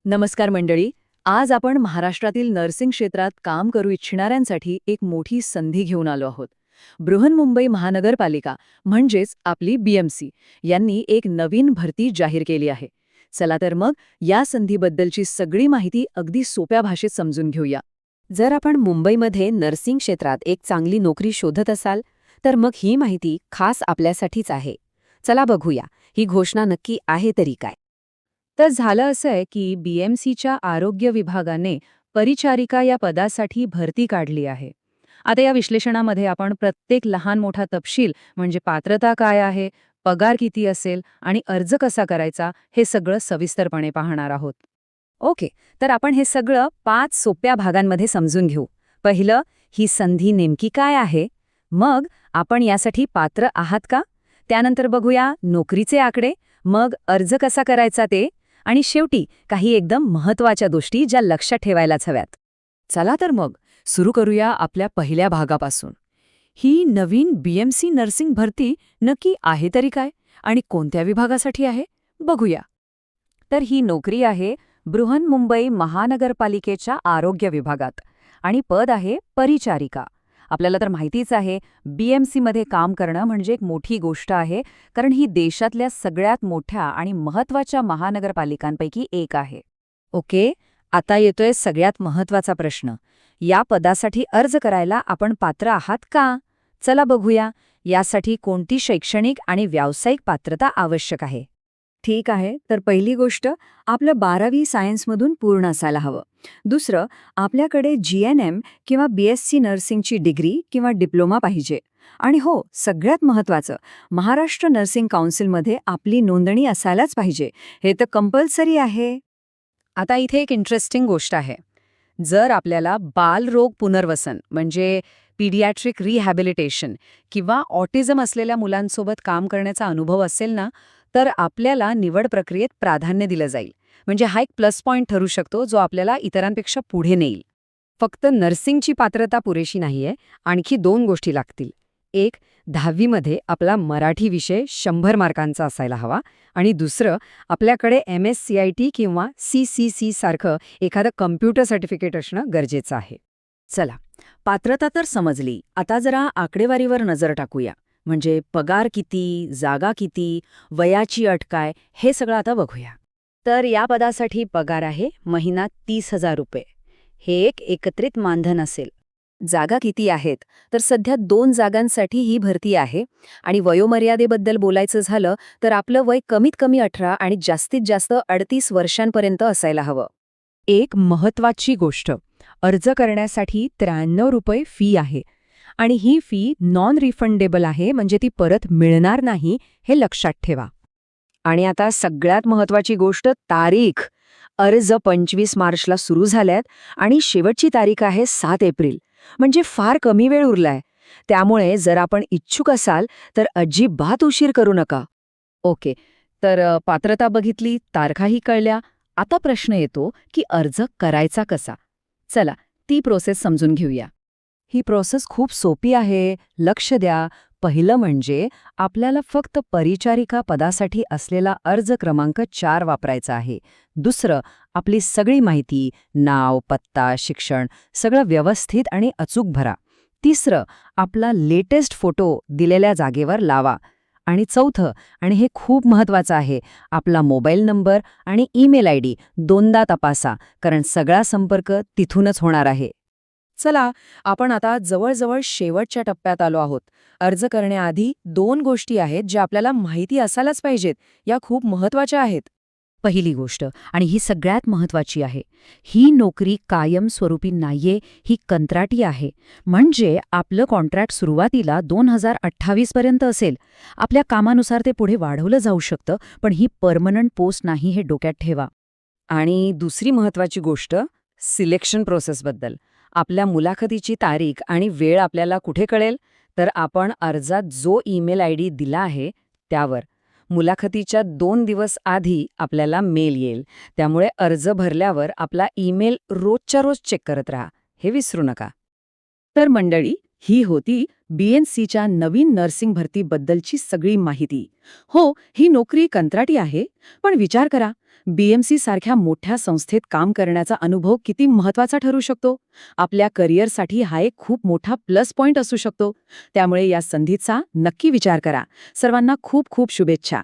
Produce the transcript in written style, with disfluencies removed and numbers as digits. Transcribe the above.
नमस्कार मंडळी. आज आपण महाराष्ट्रातील नर्सिंग क्षेत्रात काम करू इच्छिणाऱ्यांसाठी एक मोठी संधी घेऊन आलो आहोत. बृहन्मुंबई महानगरपालिका म्हणजेच आपली BMC यांनी एक नवीन भरती जाहीर केली आहे. चला तर मग या संधीबद्दलची सगळी माहिती अगदी सोप्या भाषेत समजून घेऊया. जर आपण मुंबईमध्ये नर्सिंग क्षेत्रात एक चांगली नोकरी शोधत असाल तर मग ही माहिती खास आपल्यासाठीच आहे. चला बघूया ही घोषणा नक्की आहे तरी काय. तर झालं असं आहे की BMCच्या आरोग्य विभागाने परिचारिका या पदासाठी भरती काढली आहे. आता या विश्लेषणामध्ये आपण प्रत्येक लहान मोठा तपशील म्हणजे पात्रता काय आहे, पगार किती असेल आणि अर्ज कसा करायचा हे सगळं सविस्तरपणे पाहणार आहोत. ओके, तर आपण हे सगळं 5 सोप्या भागांमध्ये समजून घेऊ. पहिलं, ही संधी नेमकी काय आहे. मग आपण यासाठी पात्र आहात का. त्यानंतर बघूया नोकरीचे आकडे, मग अर्ज कसा करायचा ते, आणि शेवटी काही एकदम महत्त्वाच्या गोष्टी ज्या लक्षात ठेवायलाच हव्यात. चला तर मग सुरू करूया आपल्या पहिल्या भागापासून. ही नवीन BMC नर्सिंग भरती नक्की आहे तरी काय आणि कोणत्या विभागासाठी आहे बघूया. तर ही नोकरी आहे बृहन्मुंबई महानगरपालिकेच्या आरोग्य विभागात आणि पद आहे परिचारिका. आपल्याला तर माहितीच आहे BMC मध्ये काम करणं म्हणजे एक मोठी गोष्ट आहे, कारण ही देशातल्या सगळ्यात मोठ्या आणि महत्त्वाच्या महानगरपालिकांपैकी एक आहे. ओके, आता येतोय सगळ्यात महत्त्वाचा प्रश्न. या पदासाठी अर्ज करायला आपण पात्र आहात का. चला बघूया यासाठी कोणती शैक्षणिक आणि व्यावसायिक पात्रता आवश्यक आहे. ठीक आहे, तर पहिली गोष्ट, आपलं 12वी सायन्समधून पूर्ण असायला हवं. दुसरं, आपल्याकडे GNM किंवा BSc नर्सिंगची डिग्री किंवा डिप्लोमा पाहिजे. आणि हो, सगळ्यात महत्त्वाचं, महाराष्ट्र नर्सिंग काउन्सिलमध्ये आपली नोंदणी असायलाच पाहिजे. हे तर कंपल्सरी आहे. आता इथे एक इंटरेस्टिंग गोष्ट आहे. जर आपल्याला बालरोग पुनर्वसन म्हणजे पीडियाट्रिक रिहॅबिलिटेशन किंवा ऑटिझम असलेल्या मुलांसोबत काम करण्याचा अनुभव असेल ना, तर आपल्याला निवड प्रक्रियेत प्राधान्य दिलं जाईल. म्हणजे हा एक प्लस पॉइंट ठरू शकतो जो आपल्याला इतरांपेक्षा पुढे नेईल. फक्त नर्सिंगची पात्रता पुरेशी नाहीये, आणखी 2 गोष्टी लागतील. एक, 10वीमध्ये आपला मराठी विषय 100 मार्कांचा असायला हवा आणि दुसरं, आपल्याकडे MSCIT किंवा CCC सारखं एखादं कम्प्युटर सर्टिफिकेट असणं गरजेचं आहे. चला, पात्रता तर समजली. आता जरा आकडेवारीवर नजर टाकूया. म्हणजे पगार किती, जागा किती, वयाची अट काय, हे सगळं आता बघूया. तर या पदासाठी पगार आहे महिना 30,000 रुपये. हे एक एकत्रित मानधन असेल. जागा किती आहेत, तर सध्या 2 जागांसाठी ही भरती आहे. आणि वयोमर्यादेबद्दल बोलायचं झालं तर आपलं वय कमीत कमी 18 आणि जास्तीत जास्त 38 वर्षांपर्यंत असायला हवं. एक महत्त्वाची गोष्ट, अर्ज करण्यासाठी 93 रुपये फी आहे. आणि ही फी नॉन रिफंडेबल आहे, म्हणजे ती परत मिळणार नाही, हे लक्षात ठेवा. आणि आता सगळ्यात महत्त्वाची गोष्ट, तारीख. अर्ज 25 मार्चला सुरू झाल्यात आणि शेवटची तारीख आहे 7 एप्रिल. म्हणजे फार कमी वेळ उरलाय. त्यामुळे जर आपण इच्छुक असाल तर अजिबात उशीर करू नका. ओके, तर पात्रता बघितली, तारखाही कळल्या. आता प्रश्न येतो की अर्ज करायचा कसा. चला, ती प्रोसेस समजून घेऊया. ही प्रोसेस खूप सोपी आहे. लक्ष द्या. पहिलं म्हणजे आपल्याला फक्त परिचारिका पदासाठी असलेला अर्ज क्रमांक 4 वापरायचा आहे. दुसरं, आपली सगळी माहिती, नाव, पत्ता, शिक्षण सगळं व्यवस्थित आणि अचूक भरा. तिसरं, आपला लेटेस्ट फोटो दिलेल्या जागेवर लावा. आणि चौथं, आणि हे खूप महत्त्वाचं आहे, आपला मोबाईल नंबर आणि ईमेल ID 2दा तपासा, कारण सगळा संपर्क तिथूनच होणार आहे. चला, आपण आता जवळजवळ शेवटच्या टप्प्यात आलो आहोत. अर्ज करण्याआधी 2 गोष्टी आहेत ज्या आपल्याला माहिती असायलाच पाहिजेत. या खूप महत्त्वाच्या आहेत. पहिली गोष्ट, आणि ही सगळ्यात महत्त्वाची आहे, ही नोकरी कायमस्वरूपी नाहीये, ही कंत्राटी आहे. म्हणजे आपलं कॉन्ट्रॅक्ट सुरुवातीला 2028 पर्यंत असेल. आपल्या कामानुसार ते पुढे वाढवलं जाऊ शकतं, पण ही परमनंट पोस्ट नाही, हे डोक्यात ठेवा. आणि दुसरी महत्त्वाची गोष्ट, सिलेक्शन प्रोसेसबद्दल. आपल्या मुलाखतीची तारीख आणि वेळ आपल्याला कुठे कळेल, तर आपण अर्जात जो ईमेल ID दिला आहे त्यावर. मुलाखतीच्या 2 दिवस आधी आपल्याला मेल येईल. त्यामुळे अर्ज भरल्यावर आपला ईमेल रोजच्या रोज चेक करत राहा, हे विसरू नका. तर मंडळी, ही होती BMCच्या नवीन नर्सिंग भरतीबद्दलची सगळी माहिती. हो, ही नोकरी कंत्राटी आहे, पण विचार करा, BMC सारख्या मोठ्या संस्थेत काम करण्याचा अनुभव किती महत्वाचा ठरू शकतो. आपल्या करिअरसाठी हा एक खूप मोठा प्लस पॉइंट असू शकतो. त्यामुळे या संधीचा नक्की विचार करा. सर्वांना खूप खूप शुभेच्छा.